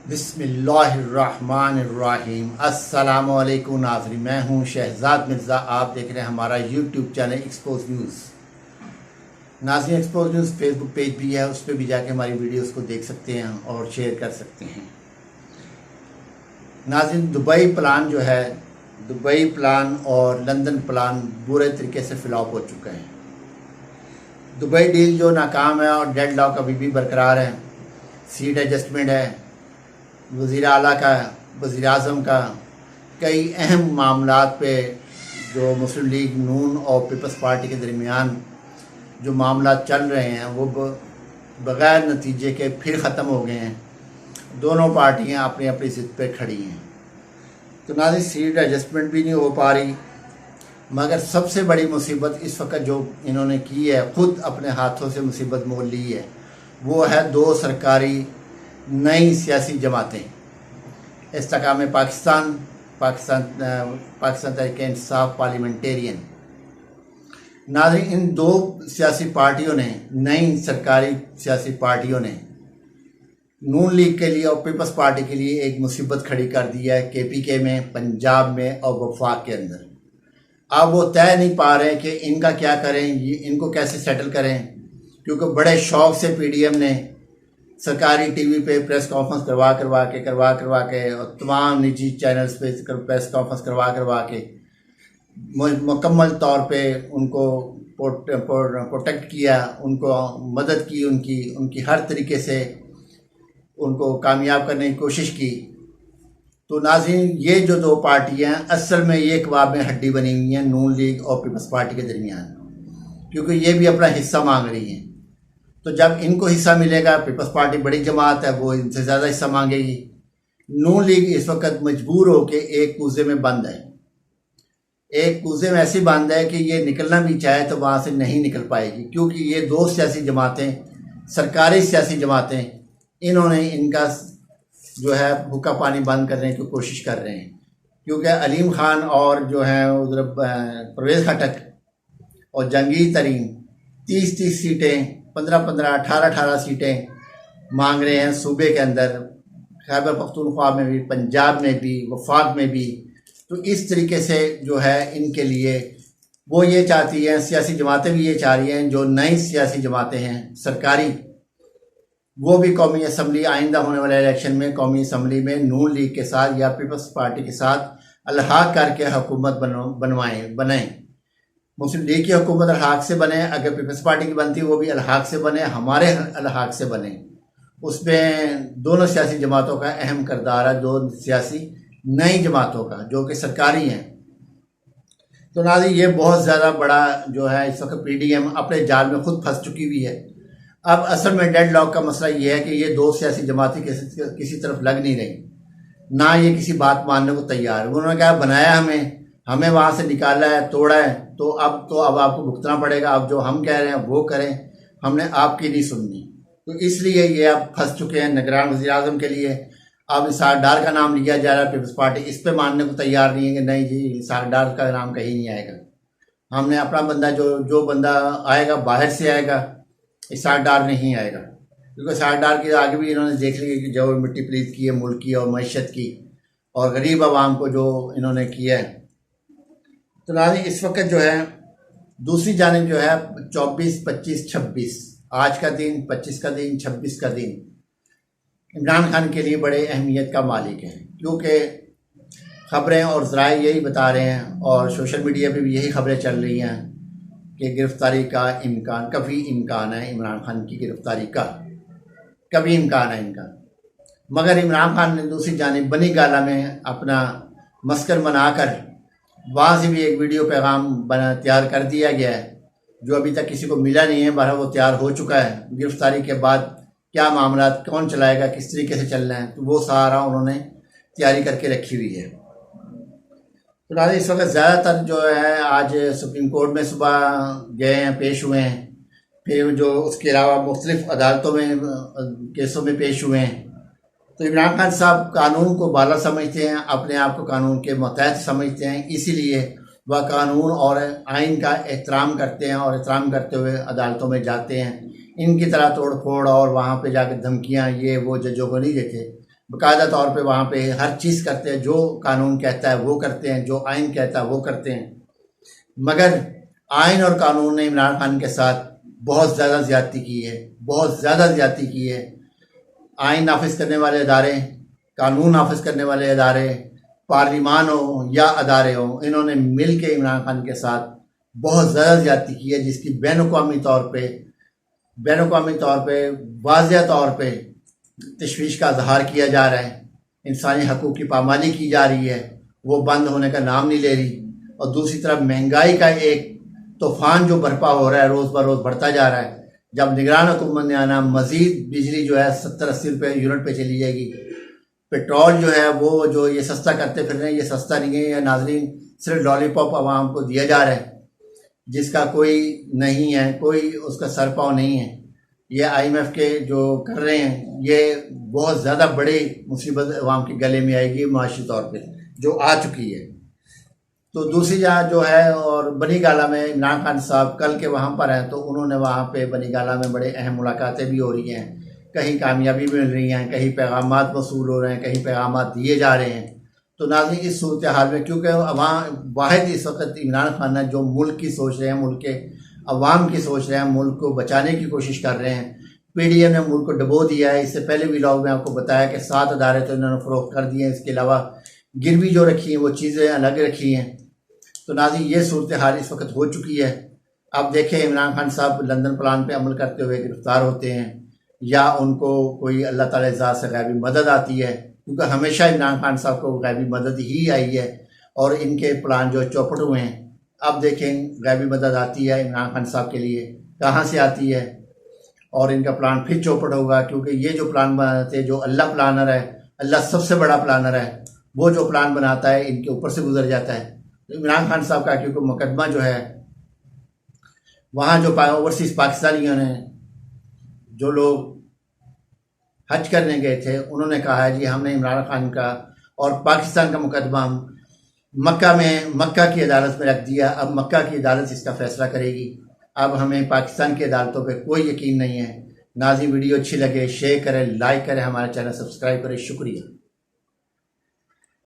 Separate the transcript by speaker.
Speaker 1: बिस्मिल्लाहिर्रहमानिर्रहीम। अस्सलामुअलैकुम नाज़रीन, मैं हूं शहजाद मिर्ज़ा। आप देख रहे हैं हमारा यूट्यूब चैनल एक्सपोज न्यूज़। नाज़रीन, एक्सपोज न्यूज़ फेसबुक पेज भी है, उस पर भी जाके हमारी वीडियोस को देख सकते हैं और शेयर कर सकते हैं। नाज़रीन, दुबई प्लान जो है, दुबई प्लान और लंदन प्लान बुरे तरीके से फ्लॉप हो चुका है। दुबई डील जो नाकाम है और डेडलॉक अभी भी बरकरार है। सीट एडजस्टमेंट है, वज़ीर आला का, वज़ीर आज़म का, कई अहम मामलात पे जो मुस्लिम लीग नून और पीपल्स पार्टी के दरमियान जो मामला चल रहे हैं वो बग़ैर नतीजे के फिर ख़त्म हो गए हैं। दोनों पार्टियां अपनी अपनी ज़िद पे खड़ी हैं। तो नाज़रीन, सीट एडजस्टमेंट भी नहीं हो पा रही, मगर सबसे बड़ी मुसीबत इस वक्त जो इन्होंने की है, ख़ुद अपने हाथों से मुसीबत मोल ली है, वो है दो सरकारी नई सियासी जमातें, इस्तेकाम पाकिस्तान तहरीक-ए-इंसाफ पार्लियामेंटेरियन। नाज़रीन, इन दो सियासी पार्टियों ने, नई सरकारी सियासी पार्टियों ने नून लीग के लिए और पीपल्स पार्टी के लिए एक मुसीबत खड़ी कर दी है KPK में, पंजाब में और वफाक के अंदर। अब वो तय नहीं पा रहे कि इनका क्या करें, ये इनको कैसे सेटल करें, क्योंकि बड़े शौक़ से PDM ने सरकारी टीवी पे प्रेस कॉन्फ्रेंस करवा के और तमाम निजी चैनल्स पे प्रेस कॉन्फ्रेंस करवा के मुकम्मल तौर पे उनको प्रोटेक्ट किया, उनको मदद की, उनकी हर तरीके से उनको कामयाब करने की कोशिश की। तो नाज़रीन, ये जो दो पार्टियां असल में ये कबाब में हड्डी बनी हुई हैं नून लीग और पीपल्स पार्टी के दरमियान, क्योंकि ये भी अपना हिस्सा मांग रही हैं। तो जब इनको हिस्सा मिलेगा, पीपल्स पार्टी बड़ी जमात है, वो इनसे ज़्यादा हिस्सा मांगेगी। नून लीग इस वक्त मजबूर हो के एक कूजे में बंद है, एक कूजे में ऐसी बंद है कि ये निकलना भी चाहे तो वहाँ से नहीं निकल पाएगी, क्योंकि ये दो सियासी जमातें, सरकारी सियासी जमातें, इन्होंने इनका जो है भूखा पानी बंद करने की कोशिश कर रहे हैं। क्योंकि अलीम खान और जो है उधर परवेज़ खटक और जहांगीर तरीन 30-30 सीटें, 15-15, 18-18 सीटें मांग रहे हैं सूबे के अंदर, खैबर पख्तूनख्वा में भी, पंजाब में भी, वफाक में भी। तो इस तरीके से जो है इनके लिए वो ये चाहती हैं, सियासी जमातें भी ये चाह रही हैं, जो नई सियासी जमातें हैं सरकारी, वो भी कौमी असम्बली, आइंदा होने वाले इलेक्शन में कौमी असम्बली में नून लीग के साथ या पीपल्स पार्टी के साथ अलहाक करके हुकूमत बनाएं। मुस्लिम लीग की हुकूमत अलहाक से बने, अगर पीपल्स पार्टी की बनती है वो भी अलहाक से बने, हमारे अलहाक से बने। उसमें दोनों सियासी जमातों का अहम किरदार है, दो सियासी नई जमातों का जो कि सरकारी हैं। तो नाज़रीन, ये बहुत ज़्यादा बड़ा जो है इस वक्त PDM अपने जाल में खुद फंस चुकी हुई है। अब असल में डेडलॉक का मसला ये है कि ये दो सियासी जमातें किसी तरफ लग नहीं रही, ना ये किसी बात मानने को तैयार। उन्होंने कहा बनाया हमें वहाँ से निकाला है, तोड़ा है, तो अब आपको भुगतना पड़ेगा, अब जो हम कह रहे हैं वो करें, हमने आपकी नहीं सुननी। तो इसलिए ये अब फंस चुके हैं निगरान वज़ीर आज़म के लिए। अब इसाक डार का नाम लिया जा रहा है, पीपल्स पार्टी इस पे मानने को तैयार नहीं है कि नहीं जी, इसाक डार का नाम कहीं नहीं आएगा। हमने अपना बंदा, जो बंदा आएगा बाहर से आएगा, इसाक डार नहीं आएगा। क्योंकि इसाक डार के आगे भी इन्होंने देख लिया कि जो मिट्टी पलीत की है मुल्क की और मईशत की और गरीब आवाम को जो इन्होंने किया है। तो नाज़रीन, इस वक्त जो है दूसरी जानिब जो है 24, 25, 26, आज का दिन, 25 का दिन, 26 का दिन इमरान खान के लिए बड़े अहमियत का मालिक है, क्योंकि ख़बरें और ज़राए यही बता रहे हैं और सोशल मीडिया पे भी यही खबरें चल रही हैं कि गिरफ़्तारी का इम्कान, काफ़ी इम्कान है इमरान खान की गिरफ़्तारी का, कभी इम्कान है इनका। मगर इमरान खान ने दूसरी जानिब बनी गाला में अपना मस्कर बनाकर वहाँ से भी एक वीडियो पैगाम तैयार कर दिया गया है, जो अभी तक किसी को मिला नहीं है। बहरहाल वो तैयार हो चुका है। गिरफ़्तारी के बाद क्या मामला, कौन चलाएगा, किस तरीके से चलना है, तो वो सारा उन्होंने तैयारी करके रखी हुई है। तो नाज़रीन, इस वक्त ज़्यादातर जो है आज सुप्रीम कोर्ट में सुबह गए हैं, पेश हुए हैं, फिर जो उसके अलावा मुख्तलिफ़ अदालतों में केसों में पेश हुए हैं। तो इमरान खान साहब कानून को बाला समझते हैं, अपने आप को कानून के मतहत समझते हैं, इसीलिए वह कानून और आइन का एहतराम करते हैं और एहतराम करते हुए अदालतों में जाते हैं। इनकी तरह तोड़ फोड़ और वहाँ पे जाकर धमकियाँ ये वो जजों को नहीं देते, बाकायदा तौर पे वहाँ पे हर चीज़ करते हैं, जो कानून कहता है वो करते हैं, जो आइन कहता है वो करते हैं। मगर आइन और कानून ने इमरान खान के साथ बहुत ज़्यादा ज़्यादती की है, बहुत ज़्यादा ज़्यादती की है। आइन नाफिज करने वाले अदारे, कानून नाफिज करने वाले अदारे, पार्लिमान हो या अदारे हों, इन्होंने मिल के इमरान खान के साथ बहुत ज़्यादा ज़्यादती की है, जिसकी बैन-अक़वामी तौर पे वाज़ेह तौर पे तशवीश का इजहार किया जा रहा है। इंसानी हकूक़ की पामाली की जा रही है, वो बंद होने का नाम नहीं ले रही। और दूसरी तरफ महंगाई का एक तूफ़ान जो बर्पा हो रहा है, रोज़ ब रोज़ बढ़ता जा रहा है। जब निगरान हुकूमत ने आना, मज़ीद बिजली जो है 70-80 रुपये यूनिट पे चली जाएगी। पेट्रोल जो है वो जो ये सस्ता करते फिर रहे हैं, ये सस्ता नहीं है। ये नाज़रीन सिर्फ लॉलीपॉप आवाम को दिया जा रहा है, जिसका कोई नहीं है, कोई उसका सर पाँव नहीं है। ये IMF के जो कर रहे हैं, ये बहुत ज़्यादा बड़ी मुसीबत अवाम के गले में आएगी माशी तौर पे, जो आ चुकी है। तो दूसरी जहाँ जो है, और बनी गाला में इमरान खान साहब कल के वहाँ पर हैं, तो उन्होंने वहाँ पे बनी गाला में बड़े अहम मुलाकातें भी हो रही हैं। कहीं कामयाबी मिल रही हैं, कहीं पैगामात वसूल हो रहे हैं, कहीं पैगामात दिए जा रहे हैं। तो नाज़रीन, इस सूरत हाल में, क्योंकि वहाँ वाहिद इस वक्त इमरान खान है जो मुल्क की सोच रहे हैं, मुल्क के अवाम की सोच रहे हैं, मुल्क को बचाने की कोशिश कर रहे हैं। PDM ने मुल्क को डबो दिया है। इससे पहले भी व्लॉग में आपको बताया कि 7 अदारे तो इन्होंने फ़रोख्त कर दिए हैं। इसके अलावा गिरवी जो रखी हैं वो चीज़ें अलग रखी हैं। तो नाज़रीन, ये सूरत हाल इस वक्त हो चुकी है। अब देखें, इमरान खान साहब लंदन प्लान पे अमल करते हुए गिरफ्तार होते हैं, या उनको कोई अल्लाह ताला ज़ात से गैबी मदद आती है, क्योंकि हमेशा इमरान खान साहब को गैबी मदद ही आई है और इनके प्लान जो चौपट हुए हैं। अब देखें, गैबी मदद आती है इमरान खान साहब के लिए, कहाँ से आती है, और इनका प्लान फिर चौपट होगा। क्योंकि ये जो प्लान बनाते हैं, जो अल्लाह प्लानर है, अल्लाह सबसे बड़ा प्लानर है, वो जो प्लान बनाता है इनके ऊपर से गुजर जाता है। तो इमरान खान साहब का क्योंकि मुकदमा जो है, वहाँ जो ओवरसीज़ पाकिस्तानियों ने, जो लोग हज करने गए थे, उन्होंने कहा है जी हमने इमरान खान का और पाकिस्तान का मुकदमा मक्का की अदालत में रख दिया। अब मक्का की अदालत इसका फैसला करेगी। अब हमें पाकिस्तान की अदालतों पे कोई यकीन नहीं है। नाज़रीन, वीडियो अच्छी लगे शेयर करें, लाइक करें, हमारे चैनल सब्सक्राइब करें। शुक्रिया।